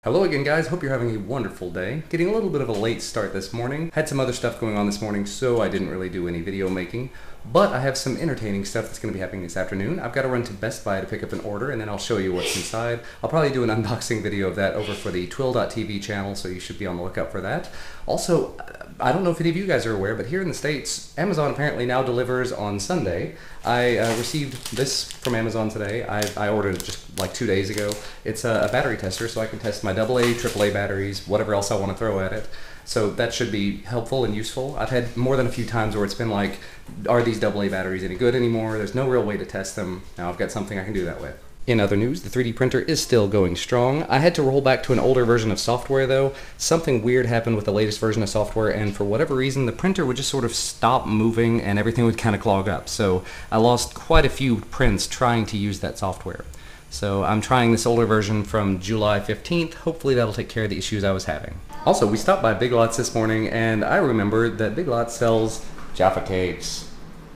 Hello again, guys. Hope you're having a wonderful day. Getting a little bit of a late start this morning. Had some other stuff going on this morning, so I didn't really do any video making. But I have some entertaining stuff that's going to be happening this afternoon. I've got to run to Best Buy to pick up an order, and then I'll show you what's inside. I'll probably do an unboxing video of that over for the Twill.tv channel, so you should be on the lookout for that. Also, I don't know if any of you guys are aware, but here in the States, Amazon apparently now delivers on Sunday. I received this from Amazon today. I ordered it just like 2 days ago. It's a battery tester, so I can test my AA, AAA batteries, whatever else I want to throw at it. So that should be helpful and useful. I've had more than a few times where it's been like, are these AA batteries any good anymore? There's no real way to test them. Now I've got something I can do that with. In other news, the 3D printer is still going strong. I had to roll back to an older version of software though. Something weird happened with the latest version of software, and for whatever reason the printer would just sort of stop moving and everything would kind of clog up. So I lost quite a few prints trying to use that software. So I'm trying this older version from July 15th. Hopefully that'll take care of the issues I was having. Also, we stopped by Big Lots this morning and I remembered that Big Lots sells Jaffa Cakes.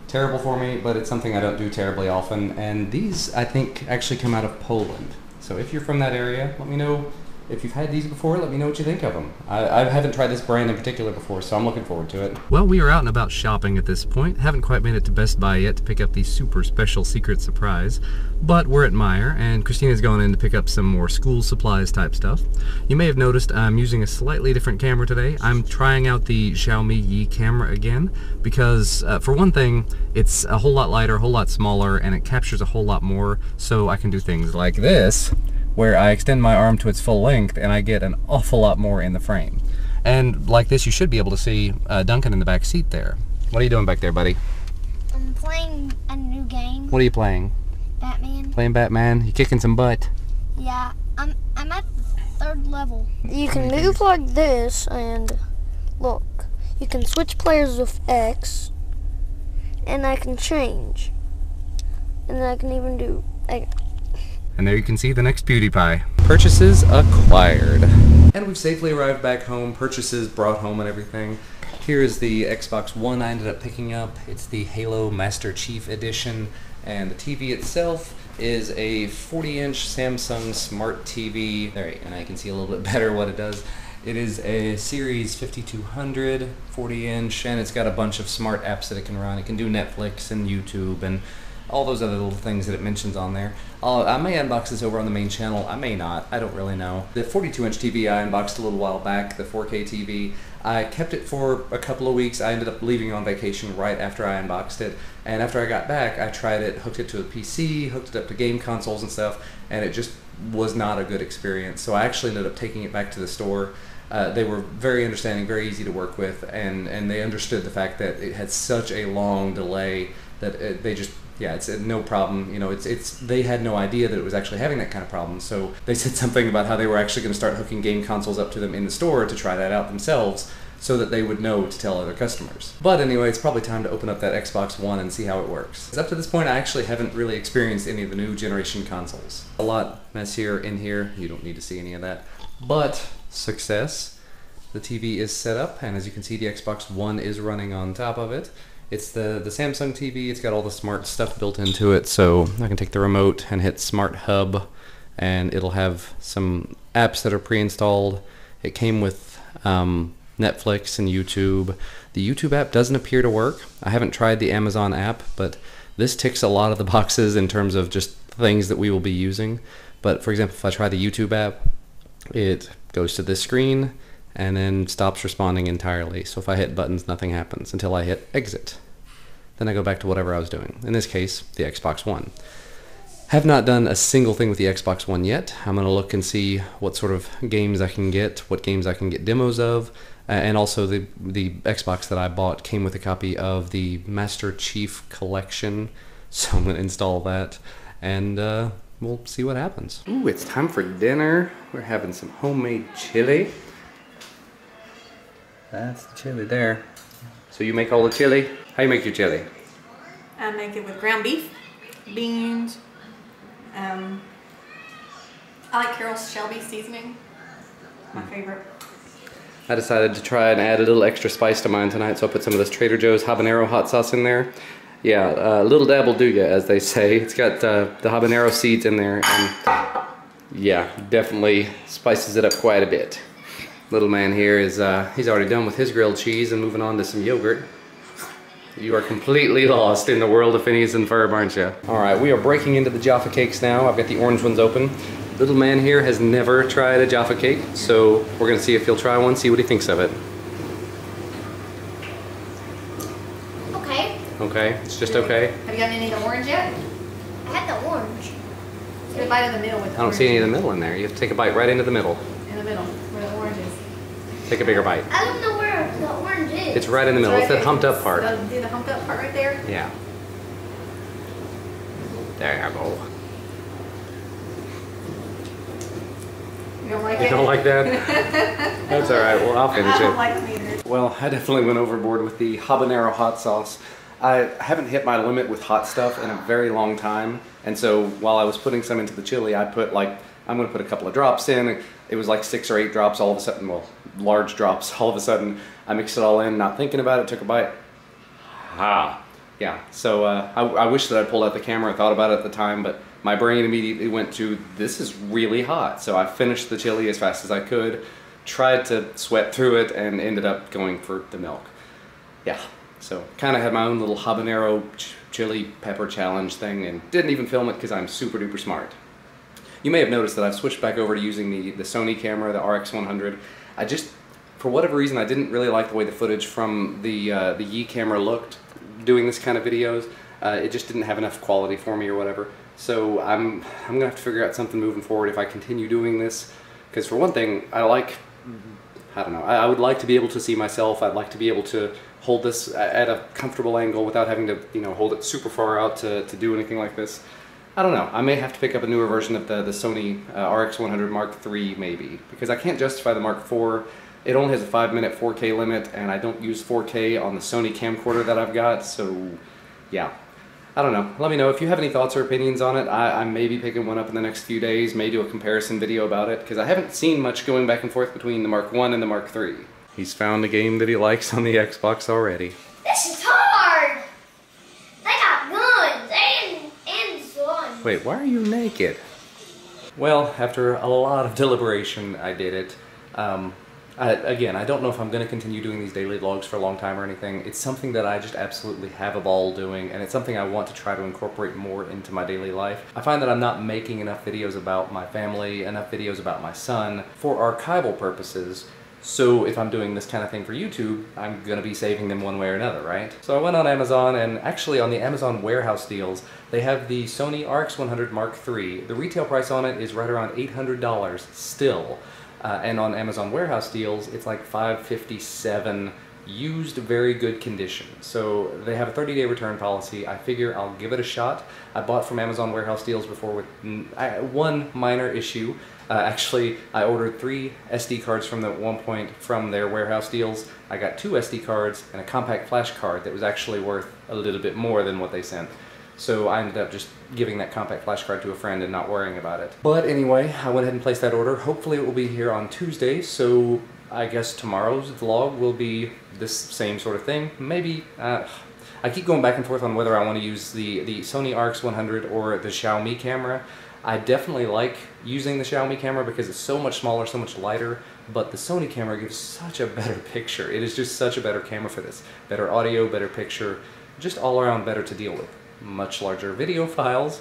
Terrible for me, but it's something I don't do terribly often, and these I think actually come out of Poland. So if you're from that area, let me know if you've had these before. Let me know what you think of them. I haven't tried this brand in particular before, so I'm looking forward to it. Well, we are out and about shopping at this point. Haven't quite made it to Best Buy yet to pick up the super special secret surprise, but we're at Meijer, and Christina's going in to pick up some more school supplies type stuff. You may have noticed I'm using a slightly different camera today. I'm trying out the Xiaomi Yi camera again because, for one thing, it's a whole lot lighter, a whole lot smaller, and it captures a whole lot more, so I can do things like this, where I extend my arm to its full length and I get an awful lot more in the frame. And like this, you should be able to see Duncan in the back seat there. What are you doing back there, buddy? I'm playing a new game. What are you playing? Batman. Playing Batman? You kicking some butt? Yeah, I'm at the 3rd level. You can move like this, and look, you can switch players with X, and I can change. And I can even do And there you can see the next PewDiePie. Purchases acquired. And we've safely arrived back home, purchases brought home and everything. Here is the Xbox One I ended up picking up. It's the Halo Master Chief Edition, and the TV itself is a 40-inch Samsung Smart TV. There, and I can see a little bit better what it does. It is a Series 5200, 40-inch, and it's got a bunch of smart apps that it can run. It can do Netflix and YouTube and all those other little things that it mentions on there. I may unbox this over on the main channel, I may not, I don't really know. The 42-inch TV I unboxed a little while back, the 4K TV. I kept it for a couple of weeks. I ended up leaving on vacation right after I unboxed it, and after I got back I tried it, hooked it to a PC, hooked it up to game consoles and stuff, and it just was not a good experience. So I actually ended up taking it back to the store. They were very understanding, very easy to work with, and they understood the fact that it had such a long delay that they just, yeah, it's no problem. You know, they had no idea that it was actually having that kind of problem. So they said something about how they were actually going to start hooking game consoles up to them in the store to try that out themselves, so that they would know to tell other customers. But anyway, it's probably time to open up that Xbox One and see how it works. Up to this point, I actually haven't really experienced any of the new generation consoles. A lot messier in here. You don't need to see any of that. But success. The TV is set up, and as you can see, the Xbox One is running on top of it. It's the Samsung TV. It's got all the smart stuff built into it, so I can take the remote and hit Smart Hub, and it'll have some apps that are pre-installed. It came with Netflix and YouTube. The YouTube app doesn't appear to work. I haven't tried the Amazon app, but this ticks a lot of the boxes in terms of just things that we will be using. But for example, if I try the YouTube app, it goes to this screen and then stops responding entirely. So if I hit buttons, nothing happens until I hit exit. Then I go back to whatever I was doing. In this case, the Xbox One. Have not done a single thing with the Xbox One yet. I'm going to look and see what sort of games I can get, what games I can get demos of, and also the Xbox that I bought came with a copy of the Master Chief Collection, so I'm going to install that, and we'll see what happens. Ooh, it's time for dinner. We're having some homemade chili. That's the chili there. So you make all the chili? How you make your chili? I make it with ground beef, beans. I like Carol's Shelby seasoning. My favorite. I decided to try and add a little extra spice to mine tonight, so I put some of this Trader Joe's habanero hot sauce in there. Yeah, a little dab will do ya, as they say. It's got the habanero seeds in there, and Yeah, definitely spices it up quite a bit. Little man here is, he's already done with his grilled cheese and moving on to some yogurt. You are completely lost in the world of Phineas and Ferb, aren't you? All right, we are breaking into the Jaffa cakes now. I've got the orange ones open. Little man here has never tried a Jaffa cake, so we're gonna see if he'll try one, see what he thinks of it. Okay. Okay, it's just okay. Have you gotten any of the orange yet? I had the orange. Get a bite of the middle with the I don't see any of the middle in there. You have to take a bite right into the middle. In the middle, where the orange is. Take a bigger bite. I don't know where the orange is. It's right in the middle. It's that humped up part. Do the humped up part right there? Yeah. There you go. You don't like it? You don't like that? That's alright, well I'll finish I don't it. like them either. Well, I definitely went overboard with the habanero hot sauce. I haven't hit my limit with hot stuff in a very long time, and so while I was putting some into the chili, I put like, I'm gonna put a couple of drops in. It was like 6 or 8 drops all of a sudden, well, large drops. All of a sudden, I mixed it all in, not thinking about it, took a bite. Ah, yeah, so I wish that I pulled out the camera and thought about it at the time, but my brain immediately went to, this is really hot. So I finished the chili as fast as I could, tried to sweat through it, and ended up going for the milk. Yeah, so kind of had my own little habanero chili pepper challenge thing, and didn't even film it because I'm super duper smart. You may have noticed that I've switched back over to using the Sony camera, the RX100. I just, for whatever reason, I didn't really like the way the footage from the Yi camera looked doing this kind of videos. It just didn't have enough quality for me or whatever. So I'm gonna have to figure out something moving forward if I continue doing this. Because for one thing, I don't know, I would like to be able to see myself. I'd like to be able to hold this at a comfortable angle without having to, you know, hold it super far out to do anything like this. I don't know, I may have to pick up a newer version of the Sony RX100 Mark III maybe, because I can't justify the Mark IV. It only has a 5-minute 4K limit, and I don't use 4K on the Sony camcorder that I've got, so yeah. I don't know, let me know if you have any thoughts or opinions on it. I may be picking one up in the next few days, may do a comparison video about it, because I haven't seen much going back and forth between the Mark I and the Mark III. He's found a game that he likes on the Xbox already. This is hard. They got guns and sun. Wait, why are you naked? Well, after a lot of deliberation, I did it. Again, I don't know if I'm going to continue doing these daily vlogs for a long time or anything. It's something that I just absolutely have a ball doing, and it's something I want to try to incorporate more into my daily life. I find that I'm not making enough videos about my family, enough videos about my son, for archival purposes. So if I'm doing this kind of thing for YouTube, I'm going to be saving them one way or another, right? So I went on Amazon, and actually on the Amazon warehouse deals, they have the Sony RX100 Mark III. The retail price on it is right around $800 still. And on Amazon warehouse deals, it's like $557, used, very good condition. So they have a 30-day return policy. I figure I'll give it a shot. I bought from Amazon warehouse deals before with one minor issue. Actually, I ordered 3 SD cards from at one point from their warehouse deals. I got 2 SD cards and a compact flash card that was actually worth a little bit more than what they sent. So I ended up just giving that compact flash card to a friend and not worrying about it. But anyway, I went ahead and placed that order. Hopefully it will be here on Tuesday, so I guess tomorrow's vlog will be this same sort of thing. Maybe, I keep going back and forth on whether I want to use the Sony RX100 or the Xiaomi camera. I definitely like using the Xiaomi camera because it's so much smaller, so much lighter, but the Sony camera gives such a better picture. It is just such a better camera for this. Better audio, better picture, just all around better to deal with. Much larger video files,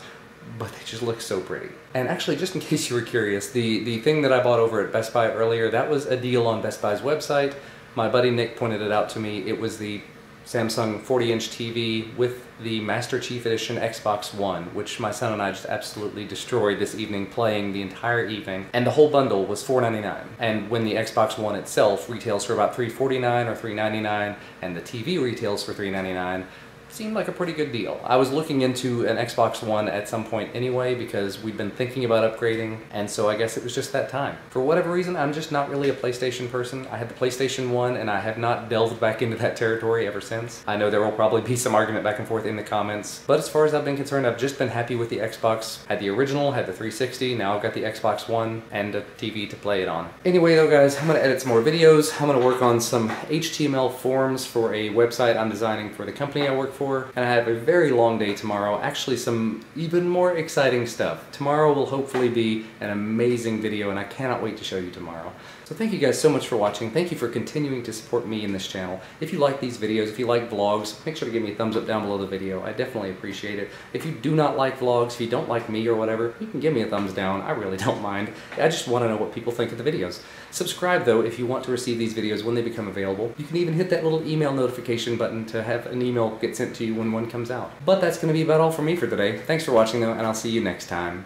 but they just look so pretty. And actually, just in case you were curious, the thing that I bought over at Best Buy earlier, that was a deal on Best Buy's website. My buddy Nick pointed it out to me. It was the Samsung 40-inch TV with the Master Chief Edition Xbox One, which my son and I just absolutely destroyed this evening playing the entire evening. And the whole bundle was $499. And when the Xbox One itself retails for about $349 or $399, and the TV retails for $399, seemed like a pretty good deal. I was looking into an Xbox One at some point anyway because we'd been thinking about upgrading, and so I guess it was just that time. For whatever reason, I'm just not really a PlayStation person. I had the PlayStation 1 and I have not delved back into that territory ever since. I know there will probably be some argument back and forth in the comments, but as far as I've been concerned, I've just been happy with the Xbox. Had the original, had the 360, now I've got the Xbox One and a TV to play it on. Anyway though guys, I'm gonna edit some more videos. I'm gonna work on some HTML forms for a website I'm designing for the company I work for. for, and I have a very long day tomorrow. Actually, some even more exciting stuff. Tomorrow will hopefully be an amazing video, and I cannot wait to show you tomorrow. So thank you guys so much for watching. Thank you for continuing to support me in this channel. If you like these videos, if you like vlogs, make sure to give me a thumbs up down below the video. I definitely appreciate it. If you do not like vlogs, if you don't like me or whatever, you can give me a thumbs down. I really don't mind. I just want to know what people think of the videos. Subscribe though if you want to receive these videos when they become available. You can even hit that little email notification button to have an email get sent to you when one comes out. But that's going to be about all for me for today. Thanks for watching though, and I'll see you next time.